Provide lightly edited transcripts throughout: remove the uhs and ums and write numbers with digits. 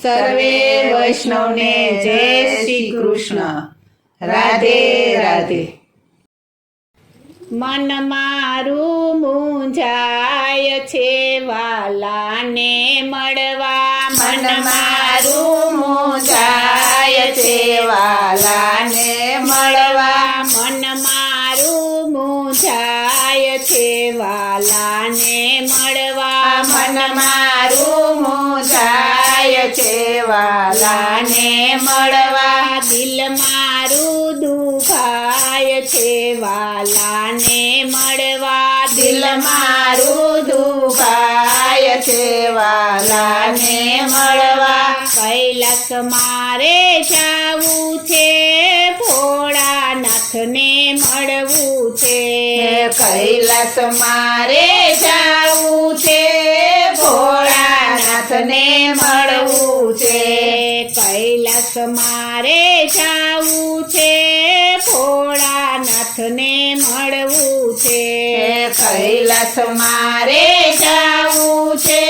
સર્વે વૈષ્ણવને જય શ્રી કૃષ્ણ. રાધે રાધે. મન મારું મૂંઝાય છે વાલાને મળવા. મન મારું મૂંઝાય છે વાલાને મળવા. મન મારું મૂંઝાય છે વાલાને મળવા. મન મારું મૂંઝાય છે વાલાને મળવા. દિલ મારું દુખાય છે વાલાને મળવા. દિલ મારું દુખાય છે વાલાને મળવા. કૈલાસ મારે જાવું છે ભોળાનાથને મળવું છે. કૈલાસ મારે જાવું છે ભોળાનાથને મળવું છે. કૈલાસ મારે જાવું છે ભોળાનાથને મળવું છે. કૈલાસ મારે જાવું છે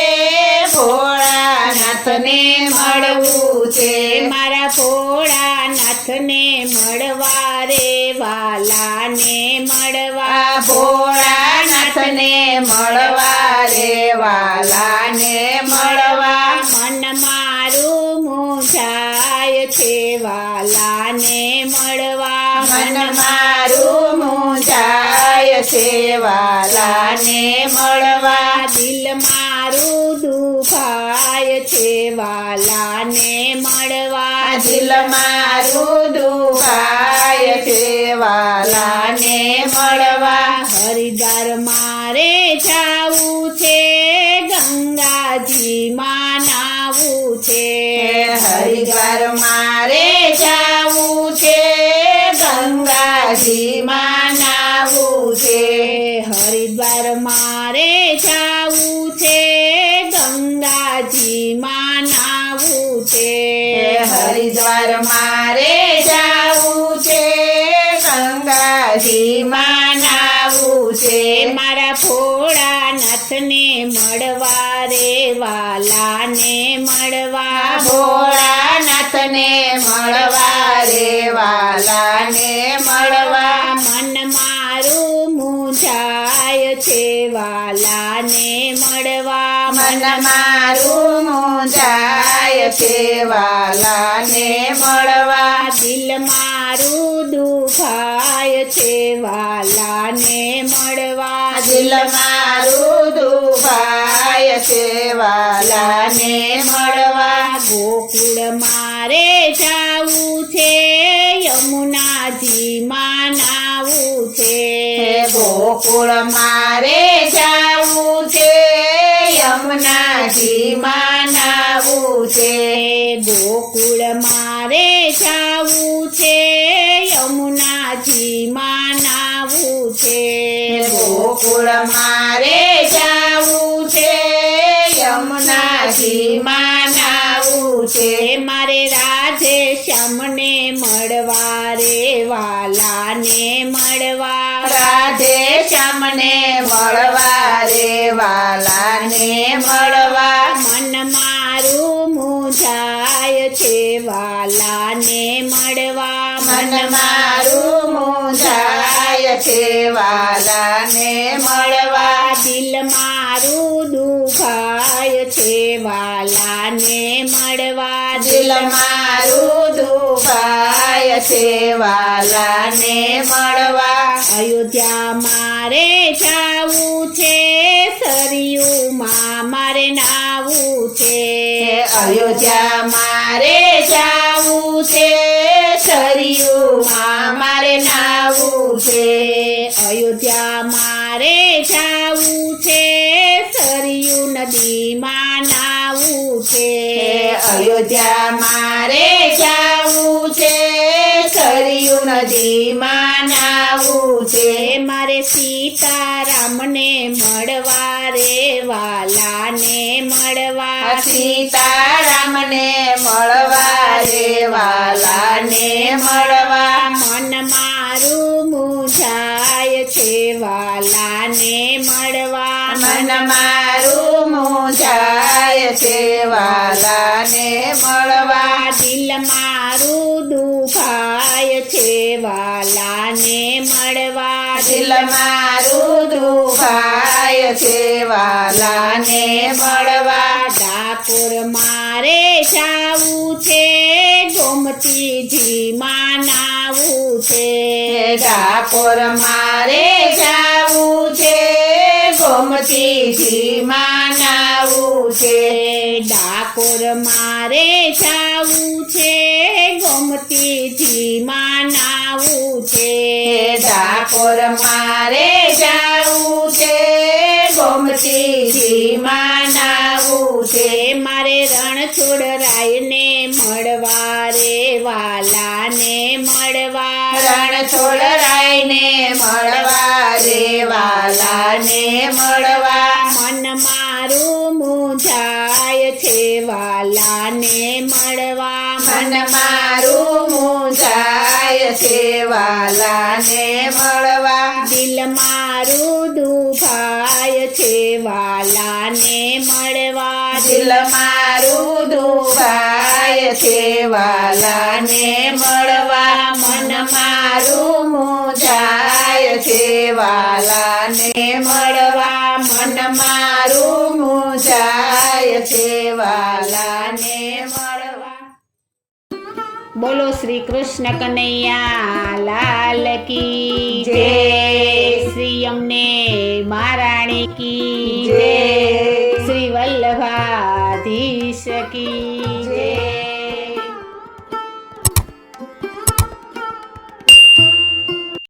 ભોળાનાથને મળવું છે. મારા ભોળાનાથને મળવા રે વાલાને મળવા. ભોળાનાથને મળવા રે વાલાને મળવા. મન મારું મૂંઝાય છે વાલાને મળવા. મન મારું મૂંઝાય છે વાલાને મળવા. દિલ મારું દુખાય છે વાલાને મળવા. દિલ મારું દુખાય છે વાલાને મળવા. હરિદ્વાર મારે જાવું છે ગંગાજીમાં નાવું છે. હરિદ્વાર મારે જાવું છે ગંગાજીમાં નાવું છે. હરિદ્વાર મારે જાવું છે ગંગાજીમાં નાવું છે. હરિદ્વાર મારે જાવું છે ગંગાજીમાં નાવું છે. મારા ભોળાનાથને મળવા રે વાલાને મળવા. ભોળાનાથને મળવા રે વાલાને મળવા. મન મારું મૂંઝાય છે વાલાને મળવા. મન મારું મૂંઝાય છે વાલાને મળવા. દિલ મારું દુખાય છે વાલાને મળવા. દિલ મારું દુખાય છે વાલાને મળવા. ગોકુળ મારે જાવું છે યમુનાજીમાં નાવું છે. ગોકુળ મારે જાવું છે યમુનાજીમાં નાવું છે. ગોકુળ મારે જાવું છે યમુનાજીમાં નાવું છે. ગોકુળ મારે જાવું છે યમુનાજીમાં નાવું છે. મારે રાધે શ્યામને મળવા રે વાલાને મળવા. રાધે શ્યામને મળવા રે વાલાને મળવા. મન મારું મૂંઝાય છે વાલાને મળવા. મન મારું મૂંઝાય છે વાલાને મળવા. દિલ મારું દુખાય છે વાલાને મળવા. દિલ મારું દુખાય છે વાલાને મળવા. અયોધ્યા મારે જાવું છે સરયુમાં મારે નાવું છે. અયોધ્યા મારે જાવું છે સરયુમાં મારે નાવું છે. અયોધ્યા મારે જાવું છે સરયુ નદીમાં નાવું છે. અયોધ્યા મારે જાવું છે સરયુ નદીમાં નાવું છે. મારે સીતારામને મળવા રે વાલાને મળવા. સીતારામને મળવા રે વાલાને મળવા. મન મારું મૂંઝાય છે વાલાને મળવા. મન મારું મૂંઝાય છે વાલાને મળવા દિલ મારું દુખાય છે વાલાને મળવા દિલ મારું દુખાય છે વાલાને મળવા ડાકોર મારે જાવું છે ગોમતીજીમાં નાવું છે ડાકોર મારે જાવું છે ગોમતીજીમાં નાવું છે ડાકોર મારે જાવું છે ગોમતીજીમાં નાવું છે ડાકોર મારે જાવું છે ગોમતીજીમાં નાવું છે મારે રણછોડરાયને મળવા રે વાલાને મળવા રણછોડરાયને મળવા રે વાલાને મળવા મન મારું મૂંઝાય છે વાલાને મળવા મન મારું મૂંઝાય છે વાલાને મળવા દિલ મારું દુખાય છે વાલાને મળવા દિલ મારું દુભાય છે વાલાને મળવા મન મારું મૂંઝાય છે વાલાને મળવા મન મારું મૂંઝાય છે વાલાને મળવા બોલો શ્રી કૃષ્ણ કનૈયા લાલ કી જય. શ્રી અમને મારા